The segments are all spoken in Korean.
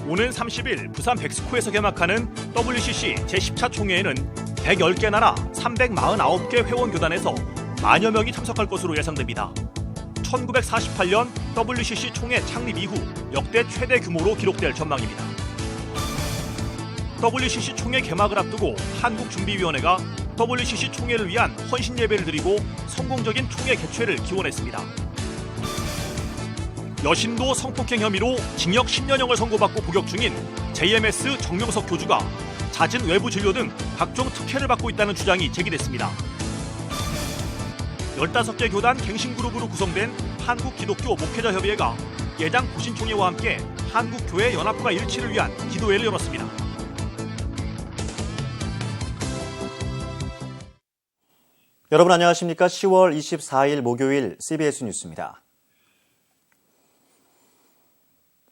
오는 30일 부산 백스코에서 개막하는 WCC 제10차 총회에는 110개 나라 349개 회원교단에서 만여 명이 참석할 것으로 예상됩니다. 1948년 WCC 총회 창립 이후 역대 최대 규모로 기록될 전망입니다. WCC 총회 개막을 앞두고 한국준비위원회가 WCC 총회를 위한 헌신 예배를 드리고 성공적인 총회 개최를 기원했습니다. 여신도 성폭행 혐의로 징역 10년형을 선고받고 복역 중인 JMS 정명석 교주가 잦은 외부 진료 등 각종 특혜를 받고 있다는 주장이 제기됐습니다. 15개 교단 갱신그룹으로 구성된 한국기독교 목회자협의회가 예당 보신총회와 함께 한국교회 연합과 일치를 위한 기도회를 열었습니다. 여러분 안녕하십니까? 10월 24일 목요일 CBS 뉴스입니다.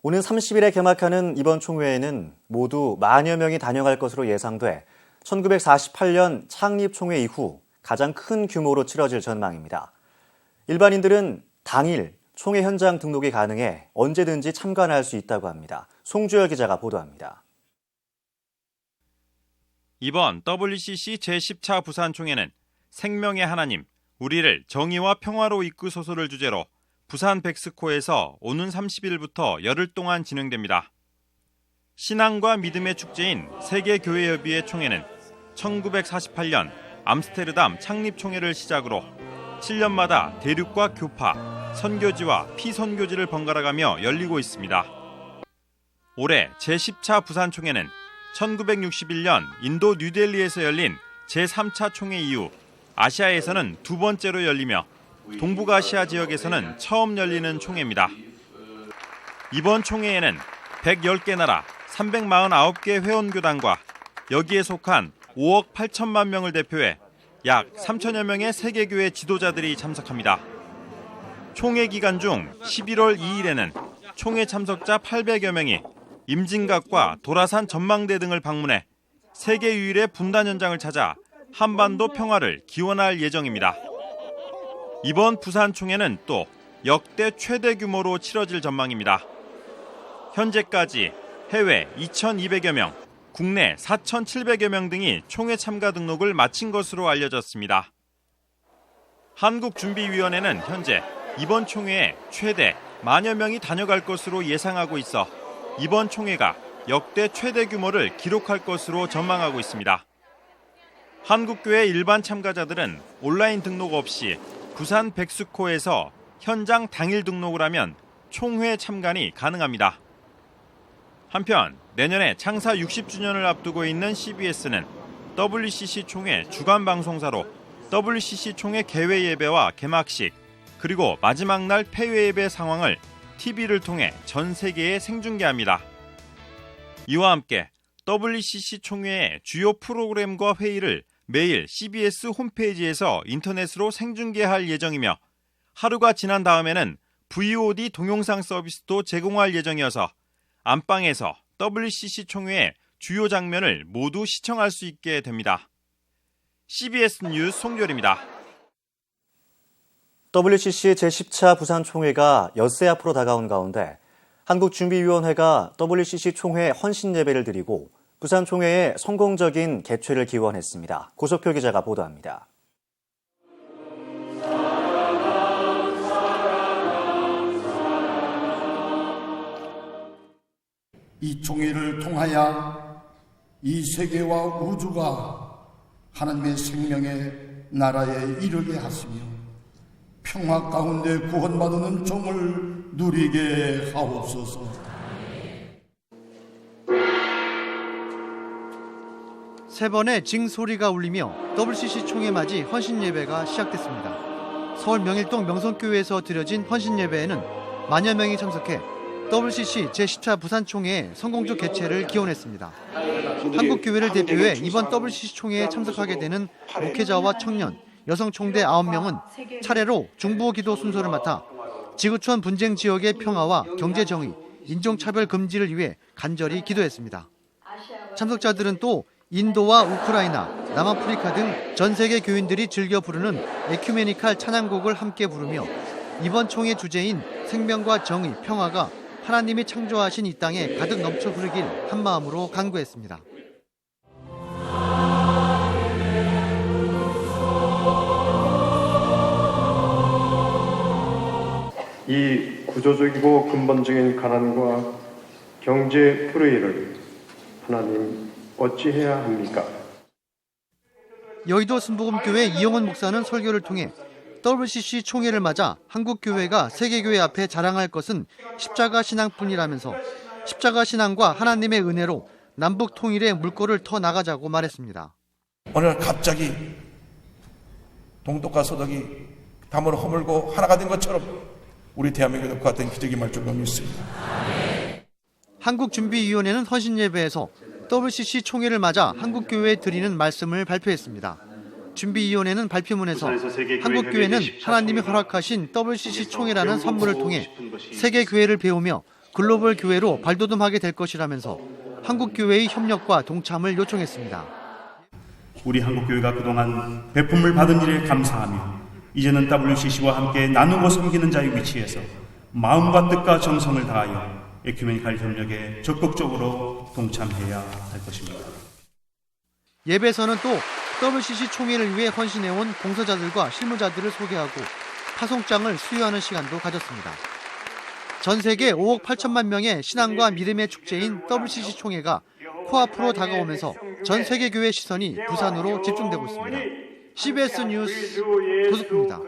오는 30일에 개막하는 이번 총회에는 모두 만여 명이 단영할 것으로 예상돼 1948년 창립총회 이후 가장 큰 규모로 치러질 전망입니다. 일반인들은 당일 총회 현장 등록이 가능해 언제든지 참관할 수 있다고 합니다. 송주열 기자가 보도합니다. 이번 WCC 제10차 부산총회는 생명의 하나님, 우리를 정의와 평화로 이끄소서를 주제로 부산 백스코에서 오는 30일부터 열흘 동안 진행됩니다. 신앙과 믿음의 축제인 세계교회협의회 총회는 1948년 암스테르담 창립총회를 시작으로 7년마다 대륙과 교파, 선교지와 피선교지를 번갈아가며 열리고 있습니다. 올해 제10차 부산총회는 1961년 인도 뉴델리에서 열린 제3차 총회 이후 아시아에서는 두 번째로 열리며 동북아시아 지역에서는 처음 열리는 총회입니다. 이번 총회에는 110개 나라 349개 회원교단과 여기에 속한 5억 8천만 명을 대표해 약 3천여 명의 세계교회 지도자들이 참석합니다. 총회 기간 중 11월 2일에는 총회 참석자 800여 명이 임진각과 도라산 전망대 등을 방문해 세계 유일의 분단 현장을 찾아 한반도 평화를 기원할 예정입니다. 이번 부산 총회는 또 역대 최대 규모로 치러질 전망입니다. 현재까지 해외 2,200여 명, 국내 4,700여 명 등이 총회 참가 등록을 마친 것으로 알려졌습니다. 한국준비위원회는 현재 이번 총회에 최대 만여 명이 다녀갈 것으로 예상하고 있어 이번 총회가 역대 최대 규모를 기록할 것으로 전망하고 있습니다. 한국교회 일반 참가자들은 온라인 등록 없이 부산 백스코에서 현장 당일 등록을 하면 총회 참관이 가능합니다. 한편 내년에 창사 60주년을 앞두고 있는 CBS는 WCC 총회 주간 방송사로 WCC 총회 개회 예배와 개막식 그리고 마지막 날 폐회 예배 상황을 TV를 통해 전 세계에 생중계합니다. 이와 함께 WCC 총회의 주요 프로그램과 회의를 매일 CBS 홈페이지에서 인터넷으로 생중계할 예정이며 하루가 지난 다음에는 VOD 동영상 서비스도 제공할 예정이어서 안방에서 WCC 총회의 주요 장면을 모두 시청할 수 있게 됩니다. CBS 뉴스 송결입니다. WCC 제10차 부산 총회가 엿새 앞으로 다가온 가운데 한국준비위원회가 WCC 총회 헌신 예배를 드리고 부산 총회의 성공적인 개최를 기원했습니다. 고소표 기자가 보도합니다. 이 총회를 통하여 이 세계와 우주가 하나님의 생명의 나라에 이르게 하시며 평화 가운데 구원받는 종을 누리게 하옵소서. 세 번의 징 소리가 울리며 WCC 총회 맞이 헌신 예배가 시작됐습니다. 서울 명일동 명성교회에서 드려진 헌신 예배에는 만여 명이 참석해 WCC 제10차 부산 총회의 성공적 개최를 기원했습니다. 한국교회를 대표해 이번 WCC 총회에 참석하게 되는 목회자와 청년, 여성 총대 9명은 차례로 중보 기도 순서를 맡아 지구촌 분쟁 지역의 평화와 경제 정의, 인종차별 금지를 위해 간절히 기도했습니다. 참석자들은 또 인도와 우크라이나, 남아프리카 등 전 세계 교인들이 즐겨 부르는 에큐메니칼 찬양곡을 함께 부르며 이번 총회 주제인 생명과 정의, 평화가 하나님이 창조하신 이 땅에 가득 넘쳐 흐르길 한마음으로 간구했습니다. 이 구조적이고 근본적인 가난과 경제 불의를 하나님 어찌해야 합니까? 여의도 순복음교회 이영원 목사는 설교를 통해 WCC 총회를 맞아 한국교회가 세계교회 앞에 자랑할 것은 십자가 신앙뿐이라면서 십자가 신앙과 하나님의 은혜로 남북 통일의 물꼬를 터 나가자고 말했습니다. 어느 날 갑자기 동독과 서독이 담으로 허물고 하나가 된 것처럼 우리 대한민국도 그 같은 기적이 임할 줄로 믿습니다. 한국준비위원회는 헌신예배에서 WCC 총회를 맞아 한국교회에 드리는 말씀을 발표했습니다. 준비위원회는 발표문에서 한국교회는 하나님이 허락하신 WCC 총회라는 선물을 통해 세계교회를 배우며 글로벌 교회로 발돋움하게 될 것이라면서 한국교회의 협력과 동참을 요청했습니다. 우리 한국교회가 그동안 베품을 받은 일에 감사하며 이제는 WCC와 함께 나누고 섬기는 자의 위치에서 마음과 뜻과 정성을 다하여 에큐메니칼 협력에 적극적으로 동참해야 할 것입니다. 예배에서는 또 WCC 총회를 위해 헌신해온 봉사자들과 실무자들을 소개하고 파송장을 수여하는 시간도 가졌습니다. 전 세계 5억 8천만 명의 신앙과 믿음의 축제인 WCC 총회가 코앞으로 다가오면서 전 세계 교회 시선이 부산으로 집중되고 있습니다. CBS 뉴스 도숙입니다.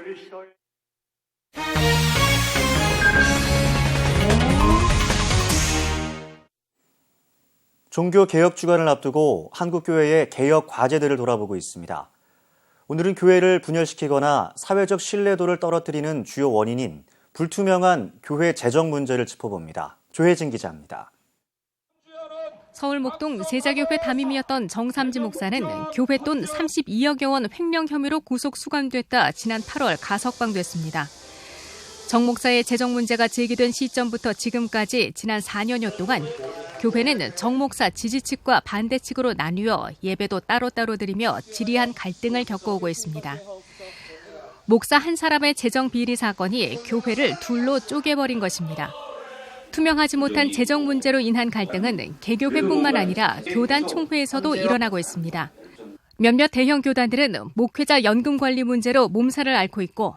종교 개혁 주간을 앞두고 한국교회의 개혁 과제들을 돌아보고 있습니다. 오늘은 교회를 분열시키거나 사회적 신뢰도를 떨어뜨리는 주요 원인인 불투명한 교회 재정 문제를 짚어봅니다. 조혜진 기자입니다. 서울 목동 제자교회 담임이었던 정삼지 목사는 교회 돈 32억여 원 횡령 혐의로 구속 수감됐다 지난 8월 가석방됐습니다. 정 목사의 재정 문제가 제기된 시점부터 지금까지 지난 4년여 동안 교회는 정 목사 지지측과 반대측으로 나뉘어 예배도 따로따로 드리며 지리한 갈등을 겪어오고 있습니다. 목사 한 사람의 재정 비리 사건이 교회를 둘로 쪼개버린 것입니다. 투명하지 못한 재정 문제로 인한 갈등은 개교회뿐만 아니라 교단 총회에서도 일어나고 있습니다. 몇몇 대형 교단들은 목회자 연금 관리 문제로 몸살을 앓고 있고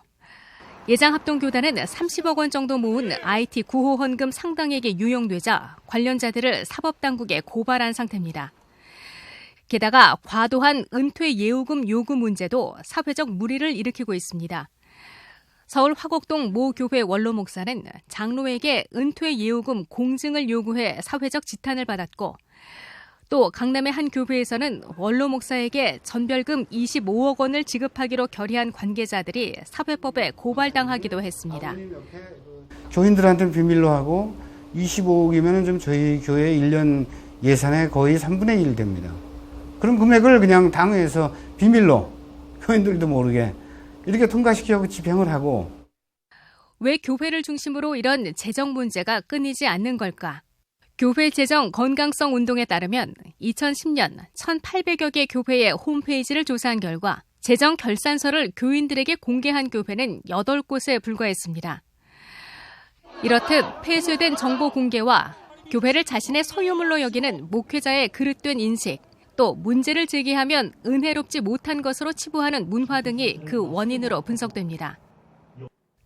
예장합동교단은 30억 원 정도 모은 IT 구호 헌금 상당액이 유용되자 관련자들을 사법당국에 고발한 상태입니다. 게다가 과도한 은퇴 예우금 요구 문제도 사회적 물의를 일으키고 있습니다. 서울 화곡동 모 교회 원로 목사는 장로에게 은퇴 예우금 공증을 요구해 사회적 지탄을 받았고 또 강남의 한 교회에서는 원로 목사에게 전별금 25억 원을 지급하기로 결의한 관계자들이 사회법에 고발당하기도 했습니다. 교인들한테는 비밀로 하고 25억이면 좀 저희 교회 1년 예산의 거의 3분의 1 됩니다. 그런 금액을 그냥 당에서 비밀로 교인들도 모르게 이렇게 통과시키고 집행을 하고. 왜 교회를 중심으로 이런 재정 문제가 끊이지 않는 걸까? 교회 재정 건강성 운동에 따르면 2010년 1,800여 개 교회의 홈페이지를 조사한 결과 재정 결산서를 교인들에게 공개한 교회는 8곳에 불과했습니다. 이렇듯 폐쇄된 정보 공개와 교회를 자신의 소유물로 여기는 목회자의 그릇된 인식, 또 문제를 제기하면 은혜롭지 못한 것으로 치부하는 문화 등이 그 원인으로 분석됩니다.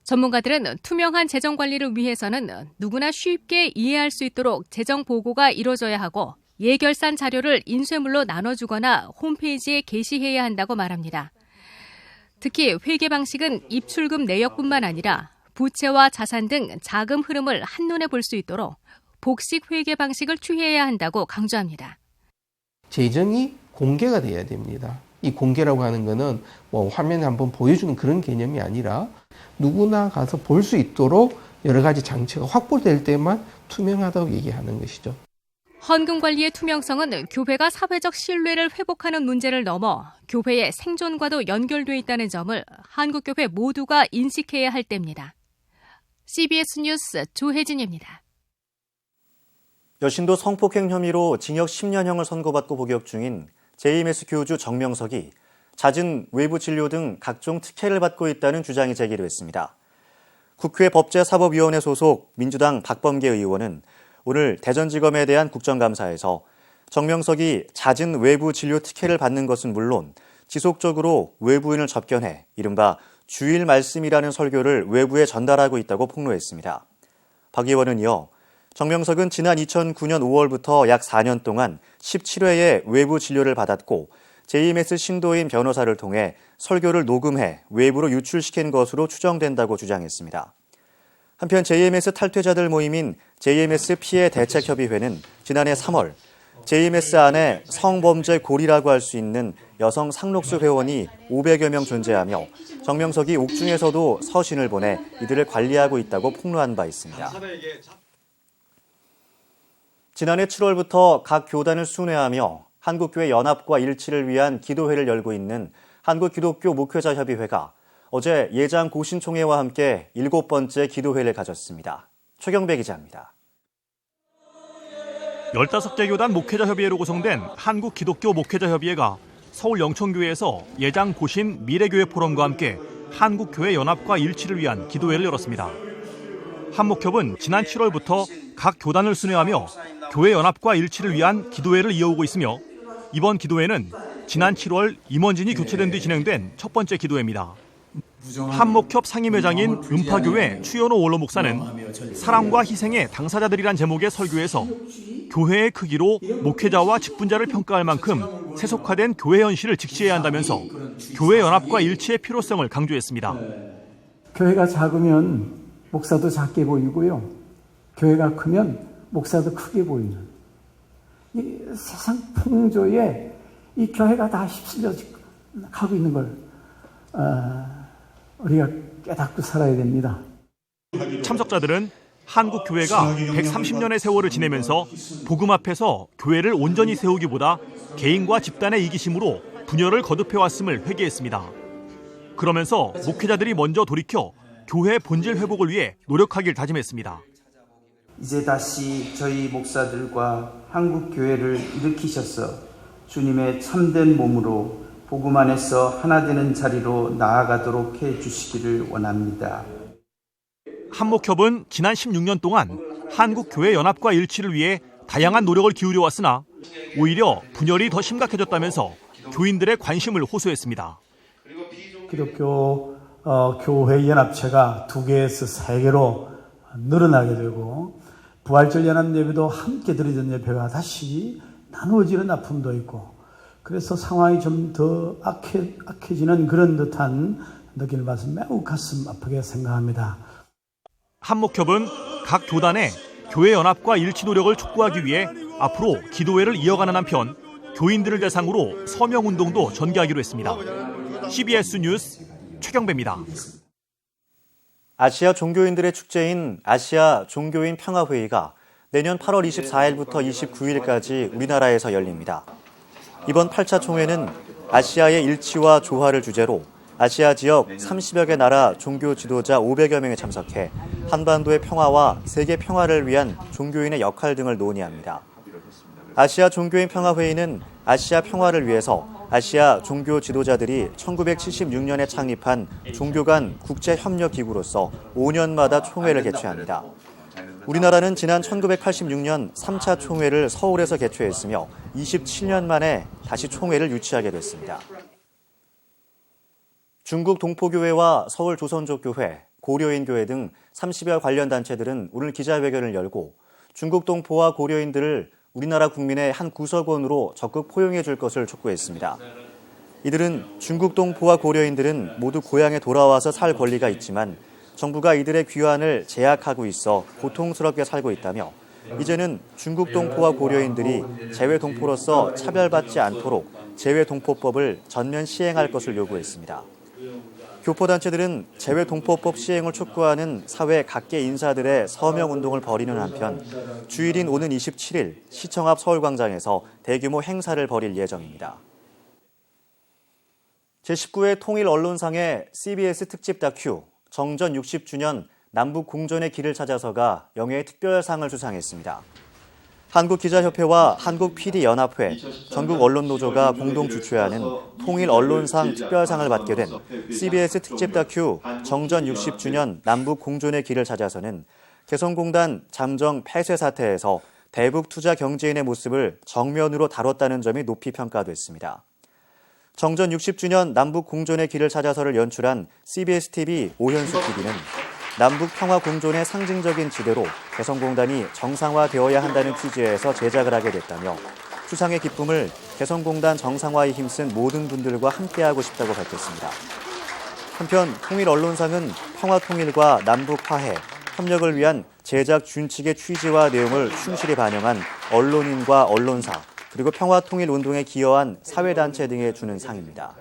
전문가들은 투명한 재정 관리를 위해서는 누구나 쉽게 이해할 수 있도록 재정 보고가 이루어져야 하고 예결산 자료를 인쇄물로 나눠주거나 홈페이지에 게시해야 한다고 말합니다. 특히 회계 방식은 입출금 내역뿐만 아니라 부채와 자산 등 자금 흐름을 한눈에 볼 수 있도록 복식 회계 방식을 취해야 한다고 강조합니다. 재정이 공개가 돼야 됩니다. 이 공개라고 하는 거는 뭐 화면에 한번 보여주는 그런 개념이 아니라 누구나 가서 볼 수 있도록 여러 가지 장치가 확보될 때만 투명하다고 얘기하는 것이죠. 헌금 관리의 투명성은 교회가 사회적 신뢰를 회복하는 문제를 넘어 교회의 생존과도 연결돼 있다는 점을 한국교회 모두가 인식해야 할 때입니다. CBS 뉴스 조혜진입니다. 여신도 성폭행 혐의로 징역 10년형을 선고받고 복역 중인 JMS 교주 정명석이 잦은 외부 진료 등 각종 특혜를 받고 있다는 주장이 제기됐습니다. 국회 법제사법위원회 소속 민주당 박범계 의원은 오늘 대전지검에 대한 국정감사에서 정명석이 잦은 외부 진료 특혜를 받는 것은 물론 지속적으로 외부인을 접견해 이른바 주일 말씀이라는 설교를 외부에 전달하고 있다고 폭로했습니다. 박 의원은 이어 정명석은 지난 2009년 5월부터 약 4년 동안 17회의 외부 진료를 받았고 JMS 신도인 변호사를 통해 설교를 녹음해 외부로 유출시킨 것으로 추정된다고 주장했습니다. 한편 JMS 탈퇴자들 모임인 JMS 피해 대책협의회는 지난해 3월 JMS 안에 성범죄 고리라고 할 수 있는 여성 상록수 회원이 500여 명 존재하며 정명석이 옥중에서도 서신을 보내 이들을 관리하고 있다고 폭로한 바 있습니다. 지난해 7월부터 각 교단을 순회하며 한국교회 연합과 일치를 위한 기도회를 열고 있는 한국기독교 목회자협의회가 어제 예장 고신총회와 함께 7번째 기도회를 가졌습니다. 최경배 기자입니다. 15개 교단 목회자협의회로 구성된 한국기독교 목회자협의회가 서울 영천교회에서 예장 고신 미래교회 포럼과 함께 한국교회 연합과 일치를 위한 기도회를 열었습니다. 한목협은 지난 7월부터 각 교단을 순회하며 교회 연합과 일치를 위한 기도회를 이어오고 있으며 이번 기도회는 지난 7월 임원진이 교체된 뒤 진행된 첫 번째 기도회입니다. 한목협 상임회장인 음파교회 추현호 원로 목사는 사랑과 희생의 당사자들이란 제목의 설교에서 교회의 크기로 목회자와 직분자를 평가할 만큼 세속화된 교회 현실을 직시해야 한다면서 교회 연합과 일치의 필요성을 강조했습니다. 교회가 작으면 목사도 작게 보이고요. 교회가 크면 목사도 크게 보이는 이 세상 풍조에 이 교회가 다 휩쓸려 가고 있는 걸 우리가 깨닫고 살아야 됩니다. 참석자들은 한국 교회가 130년의 세월을 지내면서 복음 앞에서 교회를 온전히 세우기보다 개인과 집단의 이기심으로 분열을 거듭해왔음을 회개했습니다. 그러면서 목회자들이 먼저 돌이켜 교회 본질 회복을 위해 노력하길 다짐했습니다. 이제 다시 저희 목사들과 한국 교회를 일으키셔서 주님의 참된 몸으로 복음 안에서 하나 되는 자리로 나아가도록 해 주시기를 원합니다. 한목협은 지난 16년 동안 한국교회 연합과 일치를 위해 다양한 노력을 기울여 왔으나 오히려 분열이 더 심각해졌다면서 교인들의 관심을 호소했습니다. 기독교 교회 연합체가 2개에서 3개로 늘어나게 되고 부활절 연합 예배도 함께 드리던 예배가 다시 나누어지는 아픔도 있고 그래서 상황이 좀 더 악해지는 그런 듯한 느낌을 받아서 매우 가슴 아프게 생각합니다. 한목협은 각 교단의 교회 연합과 일치 노력을 촉구하기 위해 앞으로 기도회를 이어가는 한편 교인들을 대상으로 서명운동도 전개하기로 했습니다. CBS 뉴스 최경배입니다. 아시아 종교인들의 축제인 아시아 종교인 평화회의가 내년 8월 24일부터 29일까지 우리나라에서 열립니다. 이번 8차 총회는 아시아의 일치와 조화를 주제로 아시아 지역 30여 개 나라 종교 지도자 500여 명이 참석해 한반도의 평화와 세계 평화를 위한 종교인의 역할 등을 논의합니다. 아시아 종교인 평화회의는 아시아 평화를 위해서 아시아 종교 지도자들이 1976년에 창립한 종교 간 국제협력기구로서 5년마다 총회를 개최합니다. 우리나라는 지난 1986년 3차 총회를 서울에서 개최했으며 27년 만에 다시 총회를 유치하게 됐습니다. 중국 동포교회와 서울조선족교회, 고려인교회 등 30여 관련 단체들은 오늘 기자회견을 열고 중국 동포와 고려인들을 우리나라 국민의 한 구석원으로 적극 포용해 줄 것을 촉구했습니다. 이들은 중국 동포와 고려인들은 모두 고향에 돌아와서 살 권리가 있지만 정부가 이들의 귀환을 제약하고 있어 고통스럽게 살고 있다며 이제는 중국 동포와 고려인들이 재외 동포로서 차별받지 않도록 재외 동포법을 전면 시행할 것을 요구했습니다. 교포단체들은 재외 동포법 시행을 촉구하는 사회 각계 인사들의 서명운동을 벌이는 한편 주일인 오는 27일 시청 앞 서울광장에서 대규모 행사를 벌일 예정입니다. 제19회 통일언론상의 CBS 특집 다큐 정전 60주년 남북 공존의 길을 찾아서가 영예의 특별상을 수상했습니다. 한국기자협회와 한국PD연합회, 전국언론노조가 공동 주최하는 통일언론상 특별상을 받게 된 CBS 특집 다큐 정전 60주년 남북 공존의 길을 찾아서는 개성공단 잠정 폐쇄 사태에서 대북 투자 경제인의 모습을 정면으로 다뤘다는 점이 높이 평가됐습니다. 정전 60주년 남북 공존의 길을 찾아서를 연출한 CBS-TV 오현수 PD는 남북 평화 공존의 상징적인 지대로 개성공단이 정상화되어야 한다는 취지에서 제작을 하게 됐다며 수상의 기쁨을 개성공단 정상화에 힘쓴 모든 분들과 함께하고 싶다고 밝혔습니다. 한편 통일언론상은 평화통일과 남북 화해, 협력을 위한 제작 준칙의 취지와 내용을 충실히 반영한 언론인과 언론사, 그리고 평화통일운동에 기여한 사회단체 등에 주는 상입니다.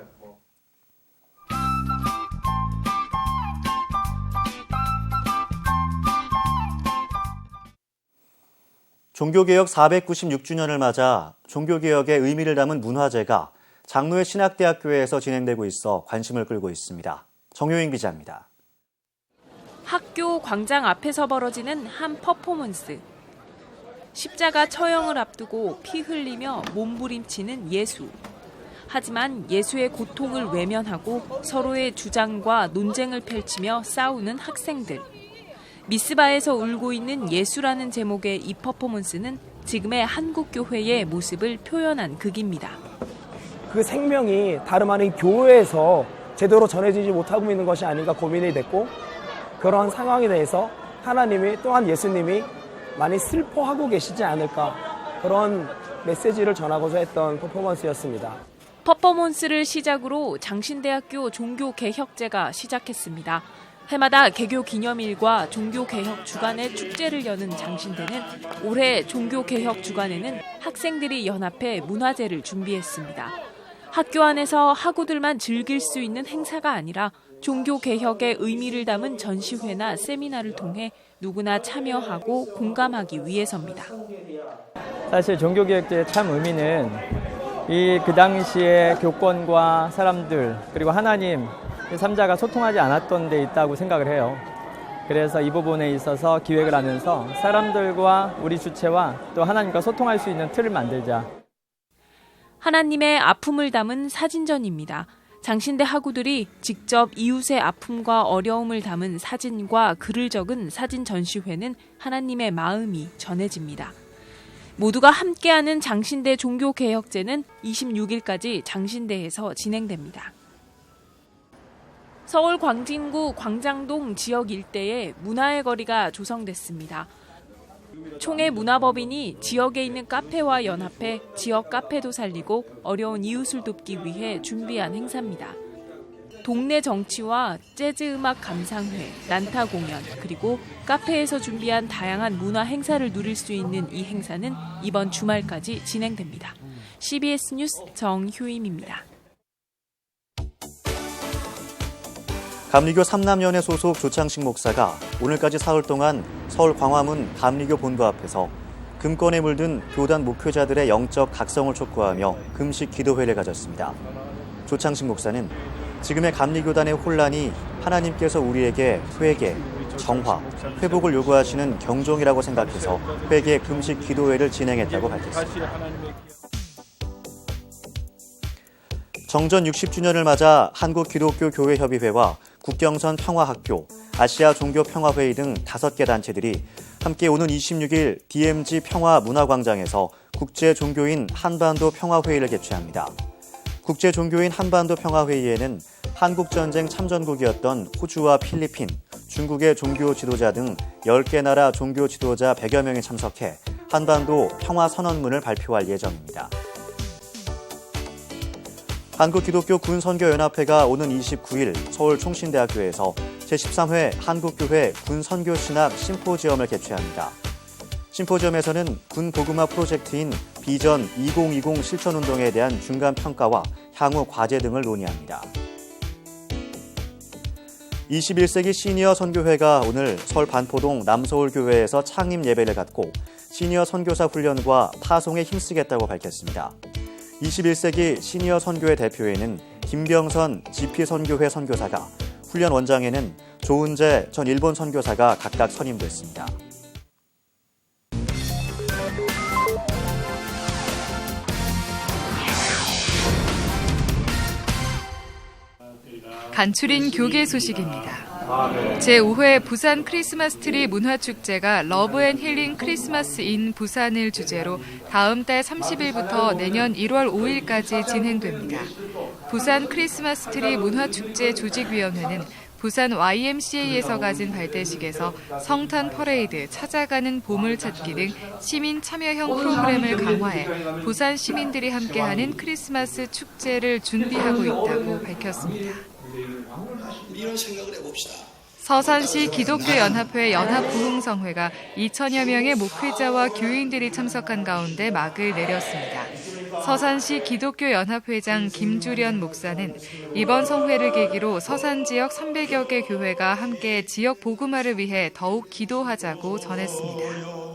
종교개혁 496주년을 맞아 종교개혁의 의미를 담은 문화제가 장로의 신학대학교에서 진행되고 있어 관심을 끌고 있습니다. 정효인 기자입니다. 학교 광장 앞에서 벌어지는 한 퍼포먼스. 십자가 처형을 앞두고 피 흘리며 몸부림치는 예수. 하지만 예수의 고통을 외면하고 서로의 주장과 논쟁을 펼치며 싸우는 학생들. 미스바에서 울고 있는 예수라는 제목의 이 퍼포먼스는 지금의 한국교회의 모습을 표현한 극입니다. 그 생명이 다름 아닌 교회에서 제대로 전해지지 못하고 있는 것이 아닌가 고민이 됐고, 그러한 상황에 대해서 하나님이 또한 예수님이 많이 슬퍼하고 계시지 않을까, 그런 메시지를 전하고자 했던 퍼포먼스였습니다. 퍼포먼스를 시작으로 장신대학교 종교개혁제가 시작했습니다. 해마다 개교 기념일과 종교개혁 주간의 축제를 여는 장신대는 올해 종교개혁 주간에는 학생들이 연합해 문화제를 준비했습니다. 학교 안에서 학우들만 즐길 수 있는 행사가 아니라 종교개혁의 의미를 담은 전시회나 세미나를 통해 누구나 참여하고 공감하기 위해서입니다. 사실 종교개혁제의 참 의미는 그 당시에 교권과 사람들 그리고 하나님 삼자가 소통하지 않았던 데 있다고 생각을 해요. 그래서 이 부분에 있어서 기획을 하면서 사람들과 우리 주체와 또 하나님과 소통할 수 있는 틀을 만들자. 하나님의 아픔을 담은 사진전입니다. 장신대 학우들이 직접 이웃의 아픔과 어려움을 담은 사진과 글을 적은 사진 전시회는 하나님의 마음이 전해집니다. 모두가 함께하는 장신대 종교개혁제는 26일까지 장신대에서 진행됩니다. 서울 광진구 광장동 지역 일대에 문화의 거리가 조성됐습니다. 총회 문화법인이 지역에 있는 카페와 연합해 지역 카페도 살리고 어려운 이웃을 돕기 위해 준비한 행사입니다. 동네 정치와 재즈 음악 감상회, 난타 공연, 그리고 카페에서 준비한 다양한 문화 행사를 누릴 수 있는 이 행사는 이번 주말까지 진행됩니다. CBS 뉴스 정효임입니다. 감리교 삼남연회 소속 조창식 목사가 오늘까지 사흘 동안 서울 광화문 감리교 본부 앞에서 금권에 물든 교단 목회자들의 영적 각성을 촉구하며 금식 기도회를 가졌습니다. 조창식 목사는 지금의 감리교단의 혼란이 하나님께서 우리에게 회개, 정화, 회복을 요구하시는 경종이라고 생각해서 회개 금식 기도회를 진행했다고 밝혔습니다. 정전 60주년을 맞아 한국기독교교회협의회와 국경선 평화학교, 아시아 종교평화회의 등 5개 단체들이 함께 오는 26일 DMZ 평화문화광장에서 국제종교인 한반도 평화회의를 개최합니다. 국제종교인 한반도 평화회의에는 한국전쟁 참전국이었던 호주와 필리핀, 중국의 종교 지도자 등 10개 나라 종교 지도자 100여 명이 참석해 한반도 평화선언문을 발표할 예정입니다. 한국기독교군선교연합회가 오는 29일 서울 총신대학교에서 제13회 한국교회 군선교신학 심포지엄을 개최합니다. 심포지엄에서는 군복음화 프로젝트인 비전 2020 실천운동에 대한 중간평가와 향후 과제 등을 논의합니다. 21세기 시니어 선교회가 오늘 서울 반포동 남서울교회에서 창립 예배를 갖고 시니어 선교사 훈련과 파송에 힘쓰겠다고 밝혔습니다. 21세기 시니어 선교회 대표회는 김병선 GP선교회 선교사가, 훈련 원장에는 조은재 전 일본 선교사가 각각 선임됐습니다. 간추린 교계 소식입니다. 제5회 부산 크리스마스 트리 문화축제가 러브 앤 힐링 크리스마스 인 부산을 주제로 다음 달 30일부터 내년 1월 5일까지 진행됩니다. 부산 크리스마스 트리 문화축제 조직위원회는 부산 YMCA에서 가진 발대식에서 성탄 퍼레이드, 찾아가는 보물찾기 등 시민 참여형 프로그램을 강화해 부산 시민들이 함께하는 크리스마스 축제를 준비하고 있다고 밝혔습니다. 이런 생각을 해봅시다. 서산시 기독교연합회 연합부흥성회가 2천여 명의 목회자와 교인들이 참석한 가운데 막을 내렸습니다. 서산시 기독교연합회장 김주련 목사는 이번 성회를 계기로 서산 지역 300여 개 교회가 함께 지역 복음화를 위해 더욱 기도하자고 전했습니다.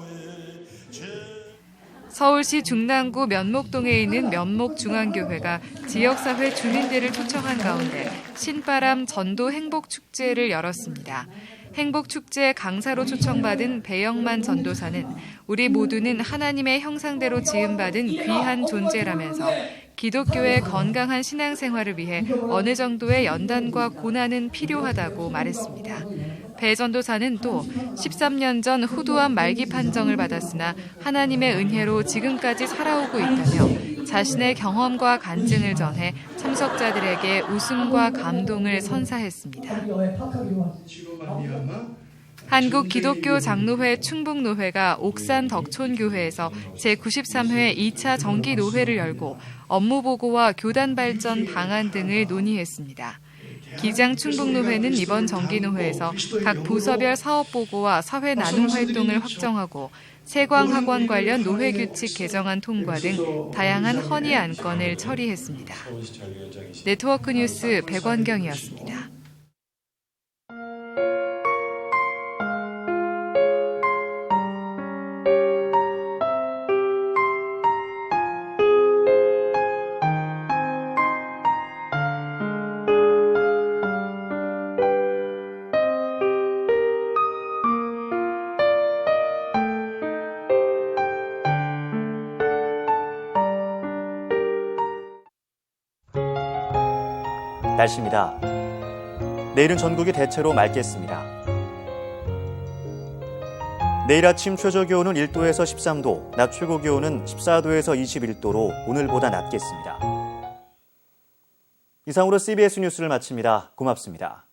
서울시 중랑구 면목동에 있는 면목중앙교회가 지역사회 주민들을 초청한 가운데 신바람 전도 행복축제를 열었습니다. 행복축제 강사로 초청받은 배영만 전도사는 우리 모두는 하나님의 형상대로 지음받은 귀한 존재라면서 기독교의 건강한 신앙생활을 위해 어느 정도의 연단과 고난은 필요하다고 말했습니다. 배 전도사는 또 13년 전 후두암 말기 판정을 받았으나 하나님의 은혜로 지금까지 살아오고 있다며 자신의 경험과 간증을 전해 참석자들에게 웃음과 감동을 선사했습니다. 한국기독교장로회 충북노회가 옥산 덕촌교회에서 제93회 2차 정기노회를 열고 업무보고와 교단발전 방안 등을 논의했습니다. 기장 충북노회는 이번 정기노회에서 각 부서별 사업보고와 사회 나눔 활동을 확정하고 세광학원 관련 노회규칙 개정안 통과 등 다양한 헌의 안건을 처리했습니다. 네트워크 뉴스 백원경이었습니다. 날씨입니다. 내일은 전국이 대체로 맑겠습니다. 내일 아침 최저기온은 1도에서 13도, 낮 최고기온은 14도에서 21도로 오늘보다 낮겠습니다. 이상으로 CBS 뉴스를 마칩니다. 고맙습니다.